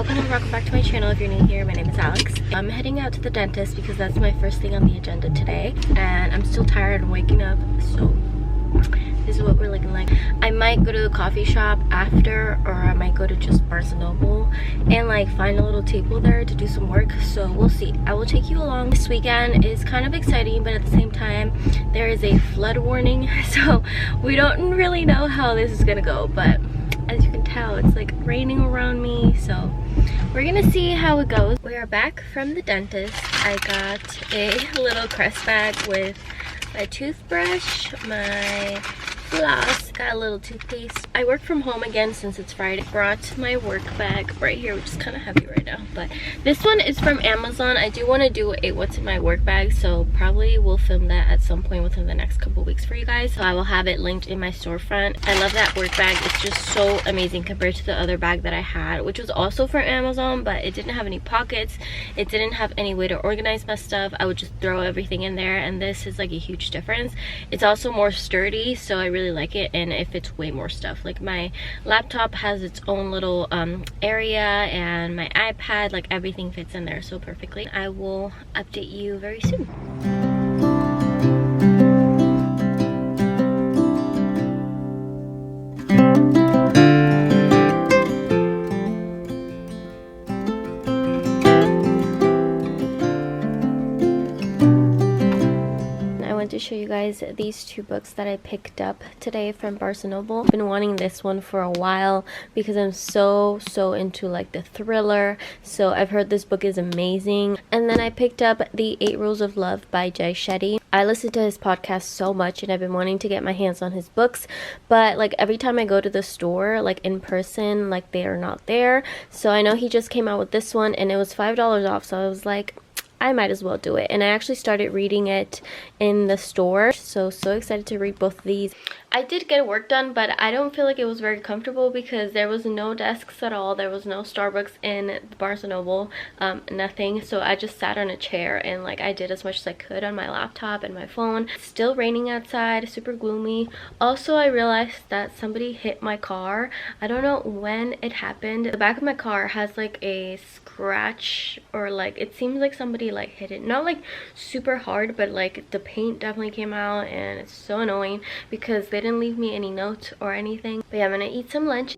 Welcome back to my channel. If you're new here, my name is Alex. I'm heading out to the dentist because that's my first thing on the agenda today, and I'm still tired and waking up, so this is what we're looking like. I might go to the coffee shop after, or I might go to just Barnes & Noble and like find a little table there to do some work, so we'll see. I will take you along. This weekend is kind of exciting, but at the same time there is a flood warning, so we don't really know how this is gonna go, but as you can tell, it's like raining around me, so we're gonna see how it goes. We are back from the dentist. I got a little crest bag with my toothbrush, my floss, got a little toothpaste. I work from home again since it's Friday. Brought my work bag right here, which is kind of heavy right now, but this one is from Amazon. I do want to do a what's in my work bag, so probably will film that at some point within the next couple weeks for you guys, so I will have it linked in my storefront. I love that work bag. It's just so amazing compared to the other bag that I had, which was also from Amazon, but it didn't have any pockets. It didn't have any way to organize my stuff. I would just throw everything in there, and this is like a huge difference. It's also more sturdy, so I really like it, and it fits way more stuff. Like my laptop has its own little area, and my iPad, like everything fits in there so perfectly. I will update you very soon. To show you guys these two books that I picked up today from Barnes & Noble. I've been wanting this one for a while because I'm so into like the thriller, so I've heard this book is amazing. And then I picked up The 8 Rules of Love by Jay Shetty. I listen to his podcast so much, and I've been wanting to get my hands on his books, but like every time I go to the store, like in person, like they are not there. So I know he just came out with this one and it was $5 off, so I was like, I might as well do it. And I actually started reading it in the store, so excited to read both of these. I did get work done, but I don't feel like it was very comfortable because there was no desks at all. There was no Starbucks in Barnes & Noble, nothing. So I just sat on a chair and like I did as much as I could on my laptop and my phone. It's still raining outside, super gloomy. Also, I realized that somebody hit my car. I don't know when it happened. The back of my car has like a scratch, or like it seems like somebody like hit it. Not like super hard, but like the paint definitely came out, and it's so annoying because they didn't leave me any notes or anything. But yeah, I'm gonna eat some lunch.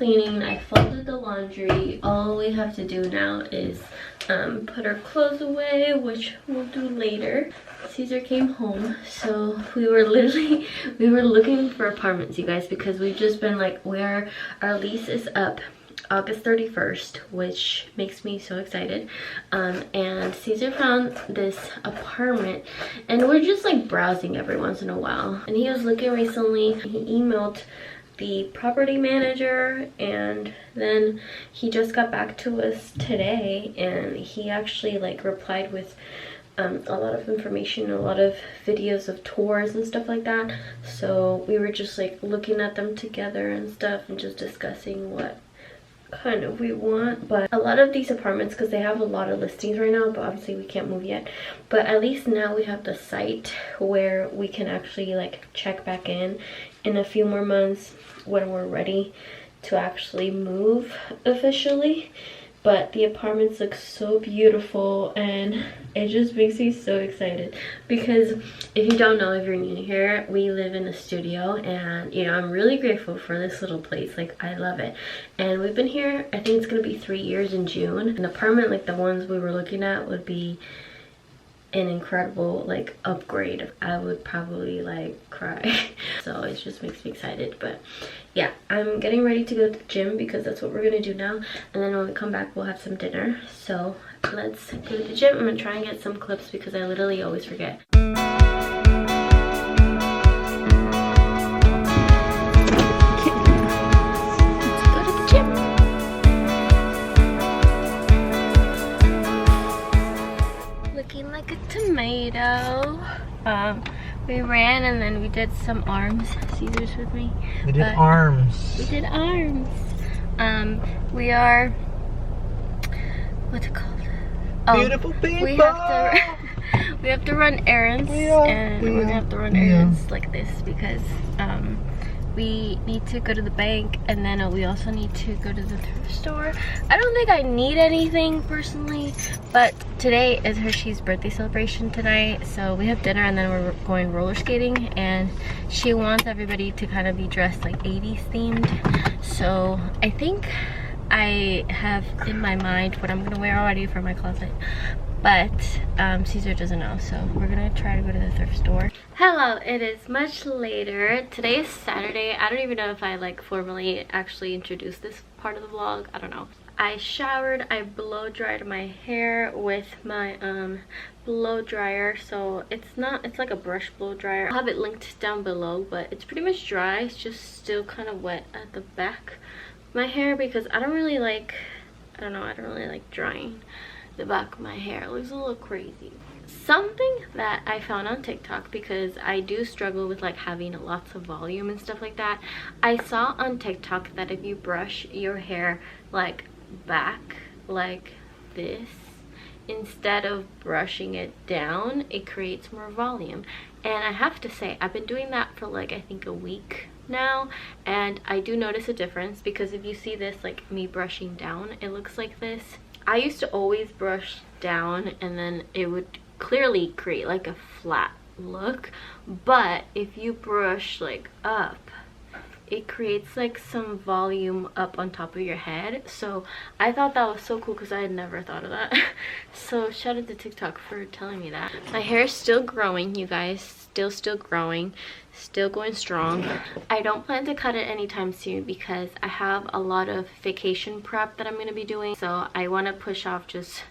cleaning. I folded the laundry. All we have to do now is put our clothes away, which we'll do later. Caesar came home, so we were looking for apartments, you guys, because we've just been like, our lease is up August 31st, which makes me so excited. And Caesar found this apartment, and we're just like browsing every once in a while. And he was looking recently. He emailed the property manager, and then he just got back to us today, and he actually like replied with a lot of information, a lot of videos of tours and stuff like that. So we were just like looking at them together and stuff, and just discussing what kind of we want. But a lot of these apartments, because they have a lot of listings right now, but obviously we can't move yet, but at least now we have the site where we can actually like check back in a few more months when we're ready to actually move officially. But the apartments look so beautiful, and it just makes me so excited, because if you don't know, if you're new here, we live in a studio, and you know, I'm really grateful for this little place. Like, I love it. And we've been here, I think it's gonna be 3 years in June. An apartment like the ones we were looking at would be an incredible like upgrade. I would probably like cry. So it just makes me excited. But yeah, I'm getting ready to go to the gym, because that's what we're gonna do now, and then when we come back we'll have some dinner. So let's go to the gym. I'm gonna try and get some clips because I literally always forget. Like a tomato. We ran, and then we did some arms. Caesar's with me. We did arms. We did arms. We are, what's it called? Oh, beautiful people. We have to run errands, and we're gonna have to run errands like this, because we need to go to the bank, and then we also need to go to the thrift store. I don't think I need anything personally, but today is Hershey's birthday celebration tonight, so we have dinner and then we're going roller skating, and she wants everybody to kind of be dressed like 80s themed. So I think I have in my mind what I'm gonna wear already for my closet, but Caesar doesn't know, so we're gonna try to go to the thrift store. Hello, it is much later. Today is Saturday. I don't even know if I like formally actually introduced this part of the vlog. I don't know. I showered, I blow dried my hair with my blow dryer. So it's like a brush blow dryer. I'll have it linked down below, but it's pretty much dry. It's just still kind of wet at the back of my hair, because I don't really like drying the back of my hair. It looks a little crazy. Something that I found on TikTok, because I do struggle with like having lots of volume and stuff like that. I saw on TikTok that if you brush your hair like back like this instead of brushing it down, it creates more volume. And I have to say, I've been doing that for like I think a week now, and I do notice a difference, because if you see this, like me brushing down, it looks like this. I used to always brush down, and then it would clearly create like a flat look, but if you brush like up, it creates like some volume up on top of your head. So I thought that was so cool, because I had never thought of that. So shout out to TikTok for telling me that. My hair is still growing, you guys. Still growing, still going strong. I don't plan to cut it anytime soon, because I have a lot of vacation prep that I'm going to be doing. So I want to push off just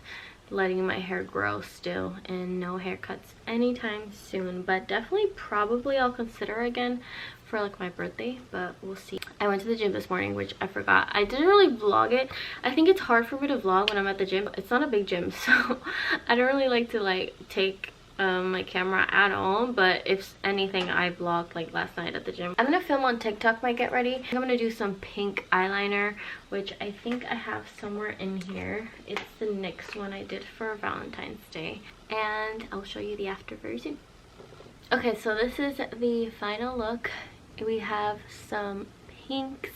letting my hair grow still, and no haircuts anytime soon. But definitely probably I'll consider again for like my birthday, but we'll see. I went to the gym this morning, which I forgot. I didn't really vlog it. I think it's hard for me to vlog when I'm at the gym. It's not a big gym, so I don't really like to like take my camera at all, but if anything, I vlogged like last night at the gym. I'm gonna film on TikTok my get ready. I'm gonna do some pink eyeliner, which I think I have somewhere in here. It's the NYX one I did for Valentine's Day, and I'll show you the after version. Okay, so this is the final look. We have some pinks,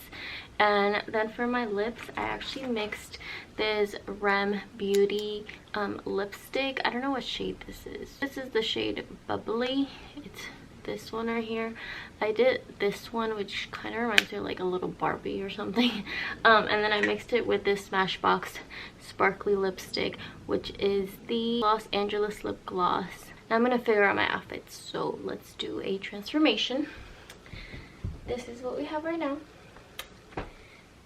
and then for my lips, I actually mixed this Rem Beauty lipstick. I don't know what shade this is. This is the shade Bubbly. It's this one right here. I did this one, which kind of reminds me of like a little Barbie or something. And then I mixed it with this Smashbox sparkly lipstick, which is the Los Angeles lip gloss. Now I'm gonna figure out my outfits, so let's do a transformation. This is what we have right now,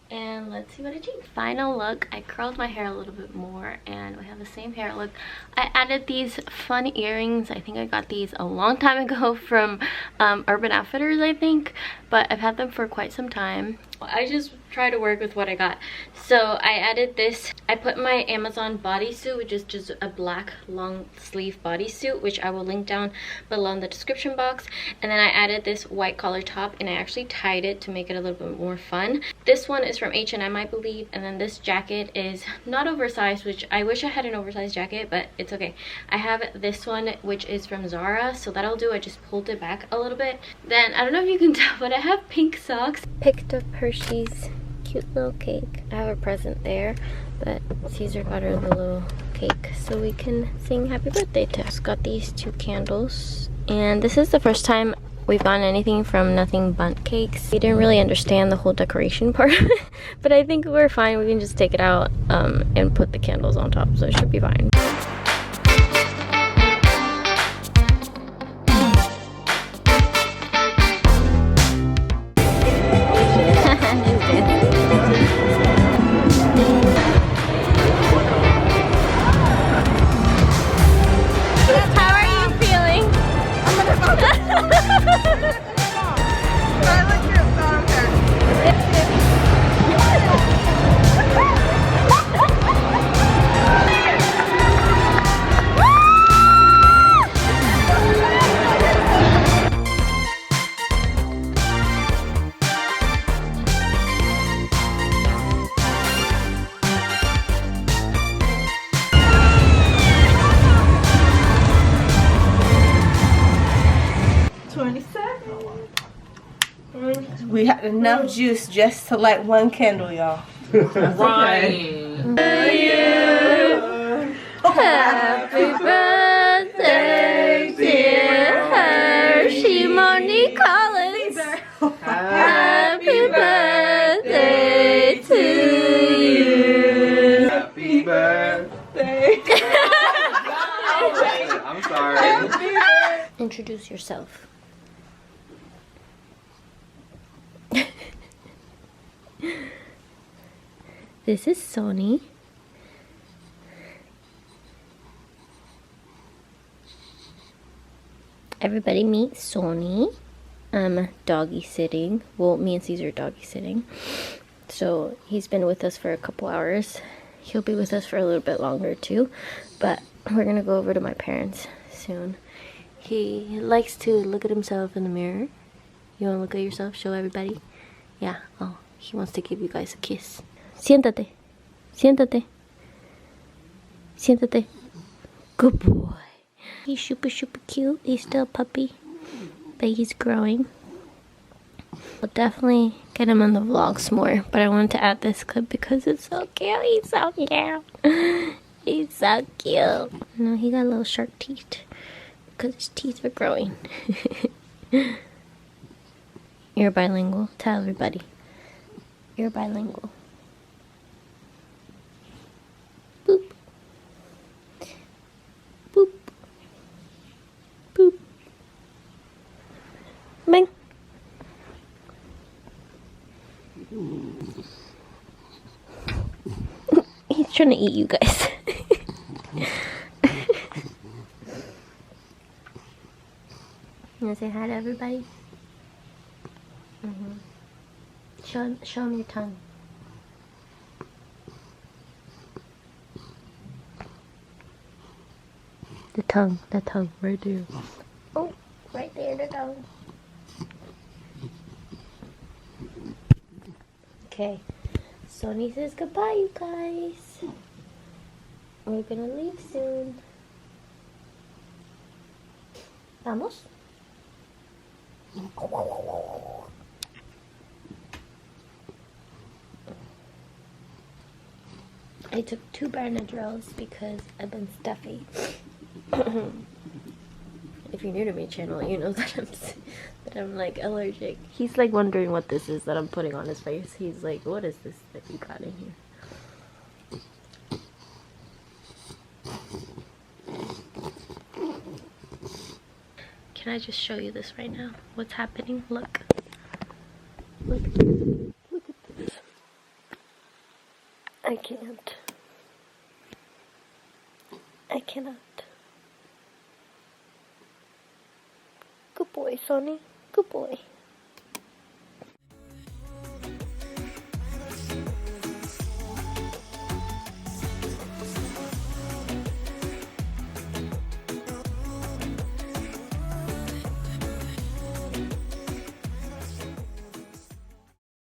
and let's see what I achieve. Final look, I curled my hair a little bit more and we have the same hair look. I added these fun earrings. I think I got these a long time ago from Urban Outfitters, I think, but I've had them for quite some time. I just try to work with what I got. So I added this. I put my Amazon bodysuit, which is just a black long sleeve bodysuit, which I will link down below in the description box. And then I added this white collar top, and I actually tied it to make it a little bit more fun. This one is from H&M, I believe. And then this jacket is not oversized, which I wish I had an oversized jacket, but it's okay. I have this one, which is from Zara, so that'll do. I just pulled it back a little bit. Then I don't know if you can tell, but I have pink socks. Picked up Hershey's cute little cake. I have a present there, but Caesar got her the little cake so we can sing happy birthday to us. Got these 2 candles, and this is the first time we've gotten anything from Nothing Bundt Cakes. We didn't really understand the whole decoration part, but I think we're fine. We can just take it out and put the candles on top, so it should be fine. We had enough juice just to light 1 candle, y'all. Right. Happy birthday, dear Hershey Monique Collins. Happy birthday to you. Happy birthday. I'm sorry. Introduce yourself. This is Sony. Everybody meet Sony. I'm doggy sitting. Well, me and Caesar are doggy sitting. So he's been with us for a couple hours. He'll be with us for a little bit longer too. But we're gonna go over to my parents soon. He likes to look at himself in the mirror. You wanna look at yourself? Show everybody? Yeah. Oh, he wants to give you guys a kiss. Siéntate. Siéntate. Siéntate. Good boy. He's super cute. He's still a puppy, but he's growing. We'll definitely get him on the vlogs more, but I wanted to add this clip because it's so cute. He's so cute. He's so cute. No, he got little shark teeth because his teeth are growing. You're bilingual. Tell everybody. You're bilingual. Boop. Boop. Boop. Bing. He's trying to eat you guys. You wanna say hi to everybody? Show him your tongue. The tongue, right there. Oh, right there, the tongue. Okay, Sony says goodbye, you guys. We're gonna leave soon. Vamos. I took 2 Benadryls because I've been stuffy. I If you're new to my channel, you know that I'm like allergic. He's like wondering what this is that I'm putting on his face. He's like, what is this that you got in here? Can I just show you this right now? What's happening? Look. Look at this. Look at this. I can't. I cannot. Good boy, Sonny. Good boy.